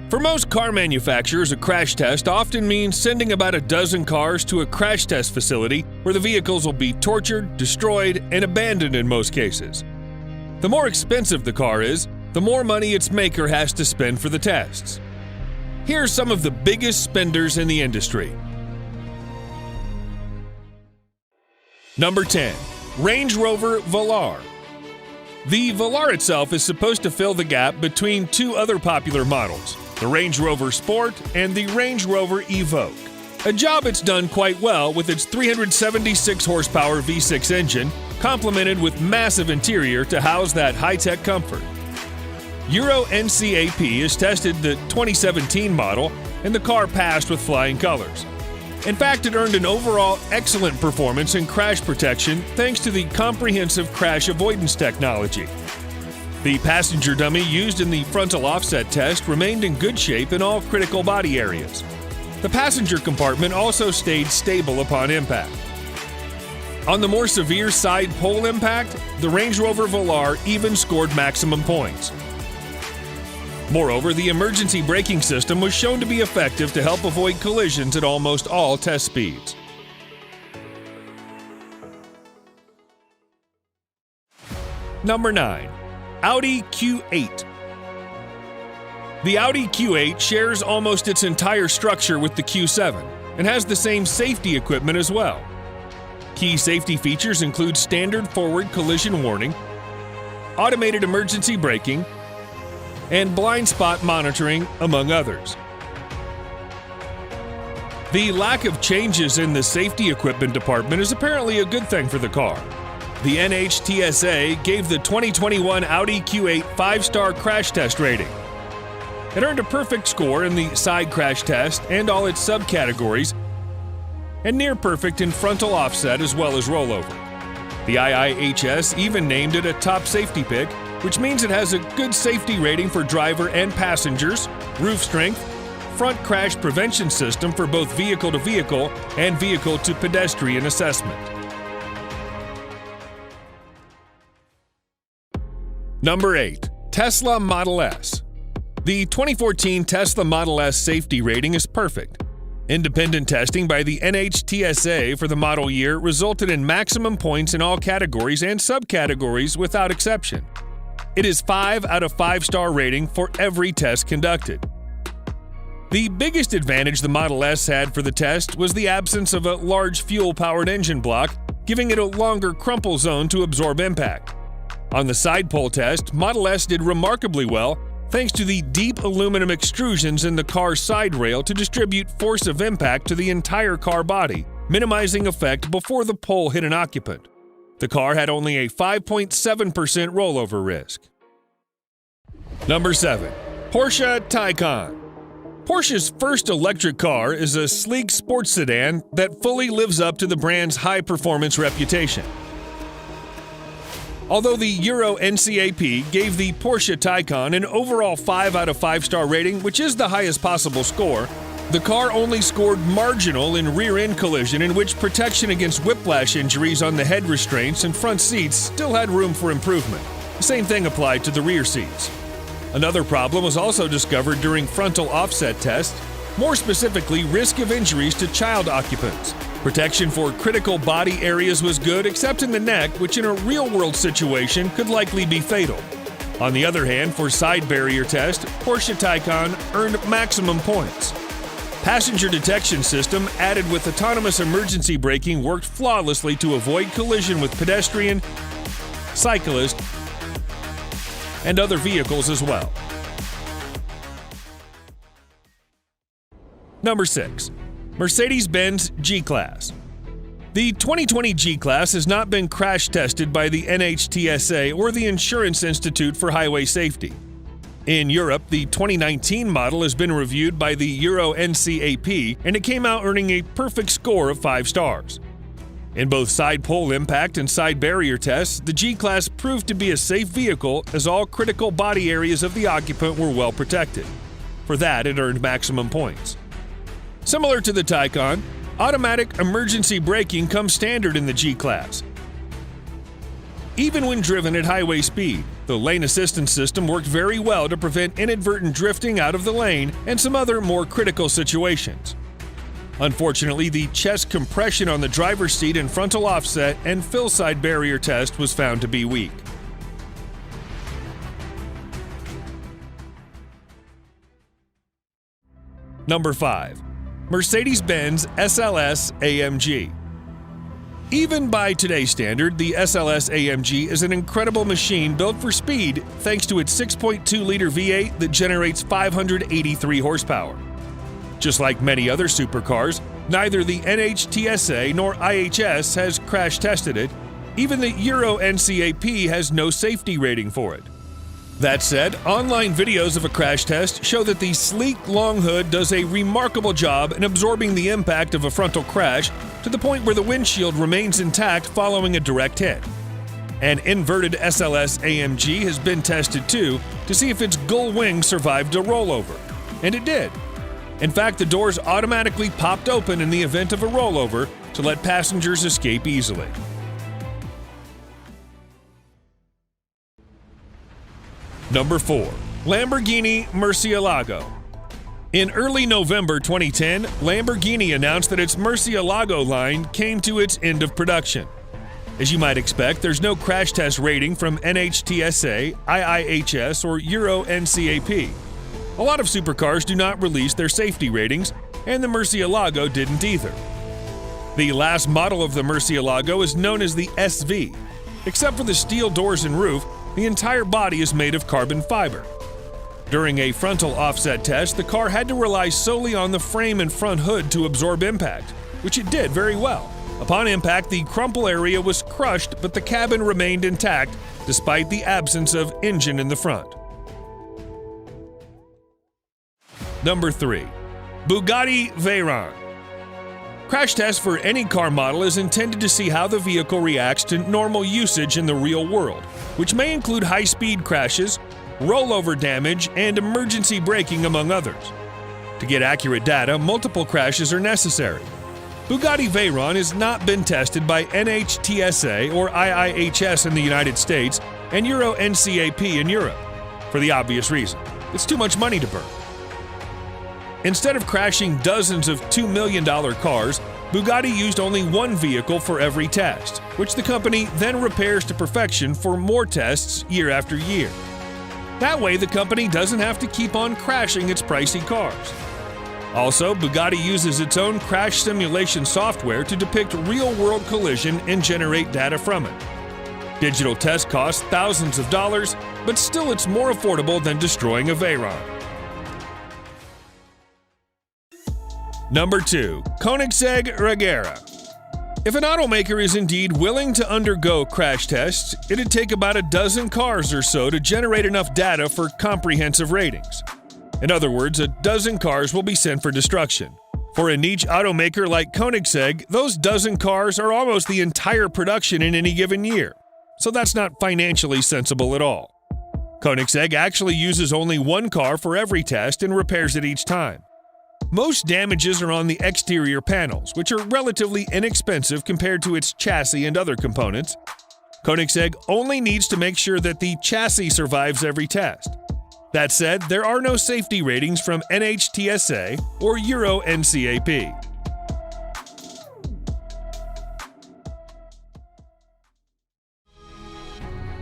For most car manufacturers, a crash test often means sending about a dozen cars to a crash test facility where the vehicles will be tortured, destroyed, and abandoned in most cases. The more expensive the car is, the more money its maker has to spend for the tests. Here are some of the biggest spenders in the industry. Number 10. Range Rover Velar. The Velar itself is supposed to fill the gap between two other popular models, the Range Rover Sport and the Range Rover Evoque. A job it's done quite well with its 376 horsepower V6 engine, complemented with massive interior to house that high-tech comfort. Euro NCAP has tested the 2017 model, and the car passed with flying colors. In fact, it earned an overall excellent performance in crash protection thanks to the comprehensive crash avoidance technology. The passenger dummy used in the frontal offset test remained in good shape in all critical body areas. The passenger compartment also stayed stable upon impact. On the more severe side pole impact, the Range Rover Velar even scored maximum points. Moreover, the emergency braking system was shown to be effective to help avoid collisions at almost all test speeds. Number 9. Audi Q8. The Audi Q8 shares almost its entire structure with the Q7 and has the same safety equipment as well. Key safety features include standard forward collision warning, automated emergency braking, and blind spot monitoring, among others. The lack of changes in the safety equipment department is apparently a good thing for the car. The NHTSA gave the 2021 Audi Q8 5-star crash test rating. It earned a perfect score in the side crash test and all its subcategories, and near perfect in frontal offset as well as rollover. The IIHS even named it a top safety pick, which means it has a good safety rating for driver and passengers, roof strength, front crash prevention system for both vehicle-to-vehicle and vehicle-to-pedestrian assessment. Number 8. Tesla Model S. The 2014 Tesla Model S safety rating is perfect. Independent testing by the NHTSA for the model year resulted in maximum points in all categories and subcategories without exception. It is 5 out of 5-star rating for every test conducted. The biggest advantage the Model S had for the test was the absence of a large fuel-powered engine block, giving it a longer crumple zone to absorb impact. On the side pole test, Model S did remarkably well thanks to the deep aluminum extrusions in the car's side rail to distribute force of impact to the entire car body, minimizing effect before the pole hit an occupant. The car had only a 5.7% rollover risk. Number 7. Porsche Taycan. Porsche's first electric car is a sleek sports sedan that fully lives up to the brand's high-performance reputation. Although the Euro NCAP gave the Porsche Taycan an overall 5 out of 5-star rating, which is the highest possible score, the car only scored marginal in rear-end collision, in which protection against whiplash injuries on the head restraints and front seats still had room for improvement. The same thing applied to the rear seats. Another problem was also discovered during frontal offset tests, more specifically risk of injuries to child occupants. Protection for critical body areas was good except in the neck, which in a real-world situation could likely be fatal. On the other hand, for side barrier test, Porsche Taycan earned maximum points. Passenger detection system added with autonomous emergency braking worked flawlessly to avoid collision with pedestrian, cyclist, and other vehicles as well. Number 6. Mercedes-Benz G-Class. The 2020 G-Class has not been crash tested by the NHTSA or the Insurance Institute for Highway Safety. In Europe, the 2019 model has been reviewed by the Euro NCAP, and it came out earning a perfect score of 5 stars. In both side pole impact and side barrier tests, the G-Class proved to be a safe vehicle as all critical body areas of the occupant were well protected. For that, it earned maximum points. Similar to the Taycan, automatic emergency braking comes standard in the G-Class. Even when driven at highway speed, the lane assistance system worked very well to prevent inadvertent drifting out of the lane and some other more critical situations. Unfortunately, the chest compression on the driver's seat and frontal offset and fill side barrier test was found to be weak. Number 5. Mercedes-Benz SLS AMG. Even by today's standard, the SLS AMG is an incredible machine built for speed thanks to its 6.2-liter V8 that generates 583 horsepower. Just like many other supercars, neither the NHTSA nor IHS has crash tested it. Even the Euro NCAP has no safety rating for it. That said, online videos of a crash test show that the sleek long hood does a remarkable job in absorbing the impact of a frontal crash to the point where the windshield remains intact following a direct hit. An inverted SLS AMG has been tested too to see if its gull wing survived a rollover, and it did. In fact, the doors automatically popped open in the event of a rollover to let passengers escape easily. Number 4. Lamborghini Murcielago. In early November 2010, Lamborghini announced that its Murcielago line came to its end of production. As you might expect, there's no crash test rating from NHTSA, IIHS, or Euro NCAP. A lot of supercars do not release their safety ratings, and the Murcielago didn't either. The last model of the Murcielago is known as the SV. Except for the steel doors and roof, the entire body is made of carbon fiber. During a frontal offset test, the car had to rely solely on the frame and front hood to absorb impact, which it did very well. Upon impact, the crumple area was crushed, but the cabin remained intact despite the absence of engine in the front. Number 3. Bugatti Veyron. Crash test for any car model is intended to see how the vehicle reacts to normal usage in the real world, which may include high-speed crashes, rollover damage, and emergency braking, among others. To get accurate data, multiple crashes are necessary. Bugatti Veyron has not been tested by NHTSA or IIHS in the United States and Euro NCAP in Europe, for the obvious reason: it's too much money to burn. Instead of crashing dozens of $2 million cars, Bugatti used only one vehicle for every test, which the company then repairs to perfection for more tests year after year. That way, the company doesn't have to keep on crashing its pricey cars. Also, Bugatti uses its own crash simulation software to depict real-world collision and generate data from it. Digital tests cost thousands of dollars, but still it's more affordable than destroying a Veyron. Number 2. Koenigsegg Regera. If an automaker is indeed willing to undergo crash tests, it'd take about a dozen cars or so to generate enough data for comprehensive ratings. In other words, a dozen cars will be sent for destruction. For a niche automaker like Koenigsegg, those dozen cars are almost the entire production in any given year, so that's not financially sensible at all. Koenigsegg actually uses only one car for every test and repairs it each time. Most damages are on the exterior panels, which are relatively inexpensive compared to its chassis and other components. Koenigsegg only needs to make sure that the chassis survives every test. That said, there are no safety ratings from NHTSA or Euro NCAP.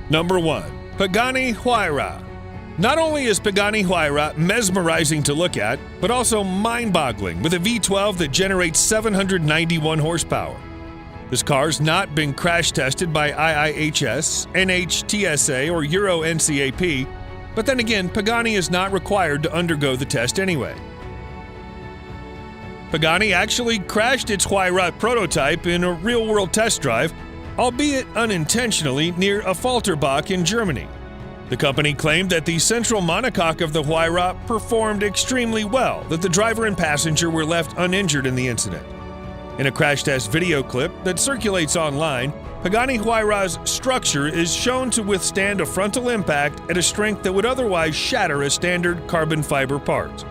Number 1. Pagani Huayra. Not only is Pagani Huayra mesmerizing to look at, but also mind-boggling with a V12 that generates 791 horsepower. This car's not been crash tested by IIHS, NHTSA, or Euro NCAP, but then again, Pagani is not required to undergo the test anyway. Pagani actually crashed its Huayra prototype in a real-world test drive, albeit unintentionally, near a Falterbach in Germany. The company claimed that the central monocoque of the Huayra performed extremely well, that the driver and passenger were left uninjured in the incident. In a crash test video clip that circulates online, Pagani Huayra's structure is shown to withstand a frontal impact at a strength that would otherwise shatter a standard carbon fiber part.